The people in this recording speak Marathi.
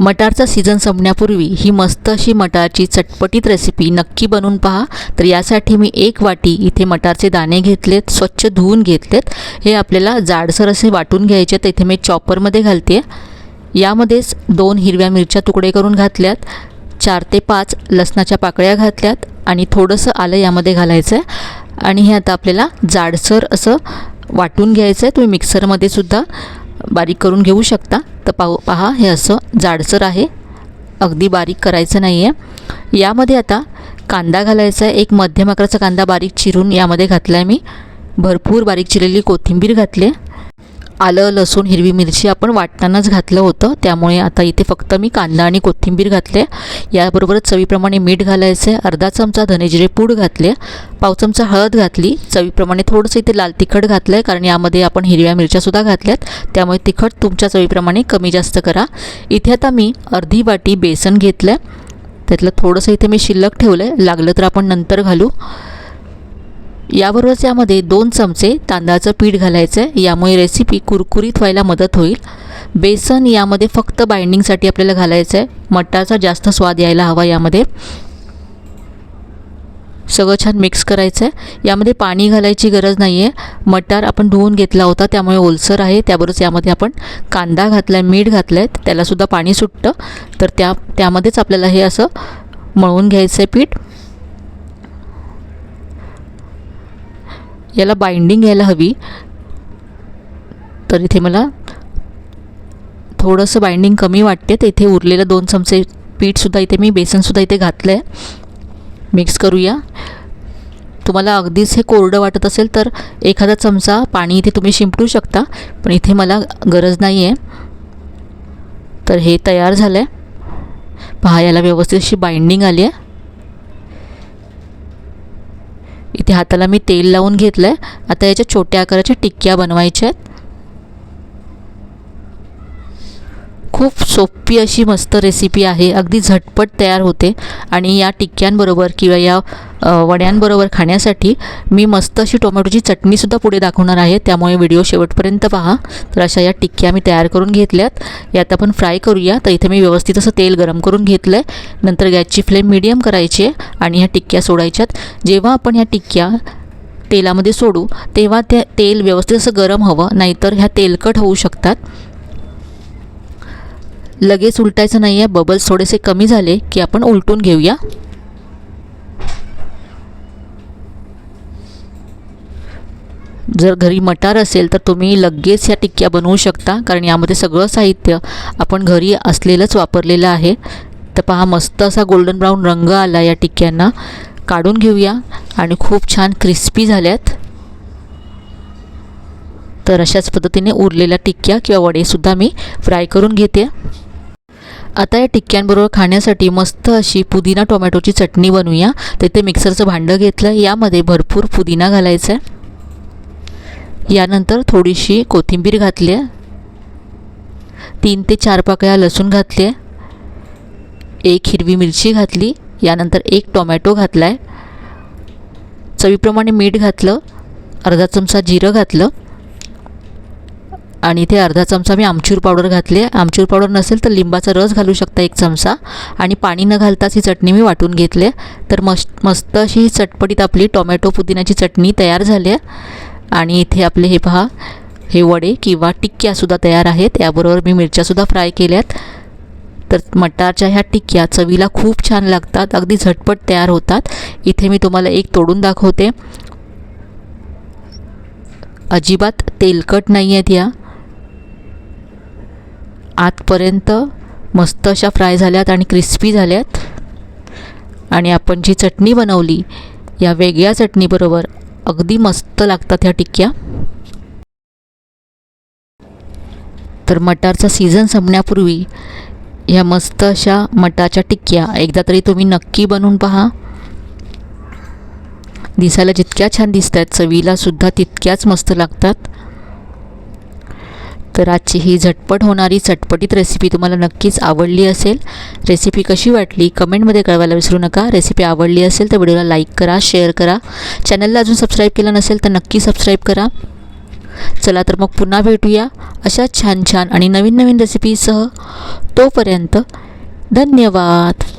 मटारचा सीझन संपण्यापूर्वी ही मस्त अशी मटारची चटपटीत रेसिपी नक्की बनवून पहा। तर यासाठी मी 1 वाटी इथे मटारचे दाणे घेतलेत, स्वच्छ धुवून घेतलेत। हे आपल्याला जाडसर असे वाटून घ्यायचे। तर इथे मी चॉपरमध्ये घालते। यामध्येच 2 हिरव्या मिरच्या तुकडे करून घातल्यात, 4 ते 5 लसणाच्या पाकळ्या घातल्यात आणि थोडंसं आलं यामध्ये घालायचं आहे आणि हे आता आपल्याला जाडसर असं वाटून घ्यायचं आहे। तुम्ही मिक्सरमध्ये सुद्धा बारीक करून घेऊ शकता। तर पहा हे असं जाडसर आहे, अगदी बारीक करायचं नाही आहे। यामध्ये आता कांदा घालायचा आहे। एक मध्यम आकाराचा कांदा बारीक चिरून यामध्ये घातला आहे मी। भरपूर बारीक चिरलेली कोथिंबीर घातली आहे। आलं, लसूण, हिरवी मिरची आपण वाटतानाच घातलं होतं, त्यामुळे आता इथे फक्त मी कांदा आणि कोथिंबीर घातले। याबरोबरच चवीप्रमाणे मीठ घालायचं आहे। अर्धा चमचा धनेजिरे पूड घातले, पाव चमचा हळद घातली, चवीप्रमाणे थोडंसं इथे लाल तिखट घातलं आहे, कारण यामध्ये आपण हिरव्या मिरच्यासुद्धा घातल्यात, त्यामुळे तिखट तुमच्या चवीप्रमाणे कमी जास्त करा। इथे आता मी अर्धी वाटी बेसन घेतलं आहे, त्यातलं थोडंसं इथे मी शिल्लक ठेवलं आहे, लागलं तर आपण नंतर घालू। याबरोबरच यामध्ये 2 चमचे तांदळाचं पीठ घालायचं आहे, यामुळे रेसिपी कुरकुरीत व्हायला मदत होईल। बेसन यामध्ये फक्त बाइंडिंगसाठी आपल्याला घालायचं आहे, मटारचा जास्त स्वाद यायला हवा यामध्ये। सगळं छान मिक्स करायचं आहे। यामध्ये पाणी घालायची गरज नाही आहे, मटार आपण धुवून घेतला होता त्यामुळे ओलसर आहे। त्याबरोबरच यामध्ये आपण कांदा घातला आहे, मीठ घातलं आहे, त्यालासुद्धा पाणी सुटतं। तर त्यामध्येच आपल्याला हे असं मळून घ्यायचं आहे पीठ। याला बाइंडिंग यायला हवी, तर इथे मला थोडंसं बाइंडिंग कमी वाटते। तर इथे उरलेलं 2 चमचे पीठसुद्धा इथे मी बेसनसुद्धा इथे घातलं आहे। मिक्स करूया। तुम्हाला अगदीच हे कोरडं वाटत असेल तर एखादा चमचा पाणी इथे तुम्ही शिंपडू शकता, पण इथे मला गरज नाही आहे। तर हे तयार झालं आहे। पहा याला व्यवस्थित अशी बाइंडिंग आली आहे। इथे हाताला मी तेल लावून घेतलं आहे। आता याच्या छोट्या आकाराच्या टिक्क्या बनवायच्या आहेत। खूप सोपी अशी मस्त रेसिपी आहे, अगदी झटपट तयार होते आणि या टिक्क्यांबरोबर किंवा या वड्यांबरोबर खाण्यासाठी मी मस्त अशी टोमॅटोची चटणीसुद्धा पुढे दाखवणार आहे, त्यामुळे व्हिडिओ शेवटपर्यंत पहा। तर अशा या टिक्क्या मी तयार करून घेतल्यात, यात आपण फ्राय करूया। तर इथे मी व्यवस्थित असं तेल गरम करून घेतलं आहे। नंतर गॅसची फ्लेम मीडियम करायची आहे आणि ह्या टिक्क्या सोडायच्यात। जेव्हा आपण ह्या टिक्क्या तेलामध्ये सोडू तेव्हा ते तेल व्यवस्थित असं गरम हवं, नाहीतर ह्या तेलकट होऊ शकतात। लगेच उलटायचं नाही आहे, बबल्स थोडेसे कमी झाले की आपण उलटून घेऊया। जर घरी मटार असेल तर तुम्ही लगेच या टिक्क्या बनवू शकता, कारण यामध्ये सगळं साहित्य आपण घरी असलेलंच वापरलेलं आहे। तर पहा मस्त असा गोल्डन ब्राऊन रंग आला या टिक्क्यांना। काढून घेऊया आणि खूप छान क्रिस्पी झाल्यात। तर अशाच पद्धतीने उरलेल्या टिक्क्या किंवा वडेसुद्धा मी फ्राय करून घेते। आता या टिक्क्यांबरोबर खाण्यासाठी मस्त अशी पुदिना टोमॅटोची चटणी बनवूया। तर इथे मिक्सरचं भांडं घेतलं, यामध्ये भरपूर पुदिना घालायचा आहे। यानंतर थोडीशी कोथिंबीर घातली आहे, 3 ते 4 पाकळ्या लसूण घातले, 1 हिरवी मिरची घातली, यानंतर 1 टोमॅटो घातला आहे, चवीप्रमाणे मीठ घातलं, अर्धा चमचा जिरं घातलं आणि इथे अर्धा चमचा मी आमचूर पावडर घातली आहे। आमचूर पावडर नसेल तर लिंबाचा रस घालू शकता 1 चमचा, आणि पाणी न घालताच ही चटणी मी वाटून घेतली आहे। तर मस्त अशी ही चटपटीत आपली टोमॅटो पुदिन्याची चटणी तयार झाली आहे। आणि इथे आपले हे पहा हे वडे किंवा टिक्क्यासुद्धा तयार आहेत। याबरोबर मी मिरच्यासुद्धा फ्राय केल्यात। तर मटारच्या ह्या टिक्क्या चवीला खूप छान लागतात, अगदी झटपट तयार होतात। इथे मी तुम्हाला एक तोडून दाखवते, अजिबात तेलकट नाही आहेत या, आतपर्यंत मस्त अशा फ्राय झाल्यात आणि क्रिस्पी झाल्यात। आणि आपण जी चटणी बनवली या वेगळ्या चटणीबरोबर अगदी मस्त लागतात ह्या टिक्क्या। तर मटारचा सीझन संपण्यापूर्वी ह्या मस्त अशा मटारच्या टिक्क्या एकदा तरी तुम्ही नक्की बनवून पहा। दिसायला जितक्या छान दिसत आहेत, चवीला सुद्धा तितक्याच मस्त लागतात। तर आजची ही झटपट होणारी चटपटीत रेसिपी तुम्हाला नक्कीच आवडली असेल। रेसिपी कशी वाटली कमेंटमध्ये कळवायला विसरू नका। रेसिपी आवडली असेल तर व्हिडिओला लाईक करा, शेअर करा। चॅनलला अजून सबस्क्राईब केलं नसेल तर नक्की सबस्क्राईब करा। चला तर मग पुन्हा भेटूया अशा छान छान आणि नवीन नवीन रेसिपीसह. तोपर्यंत धन्यवाद.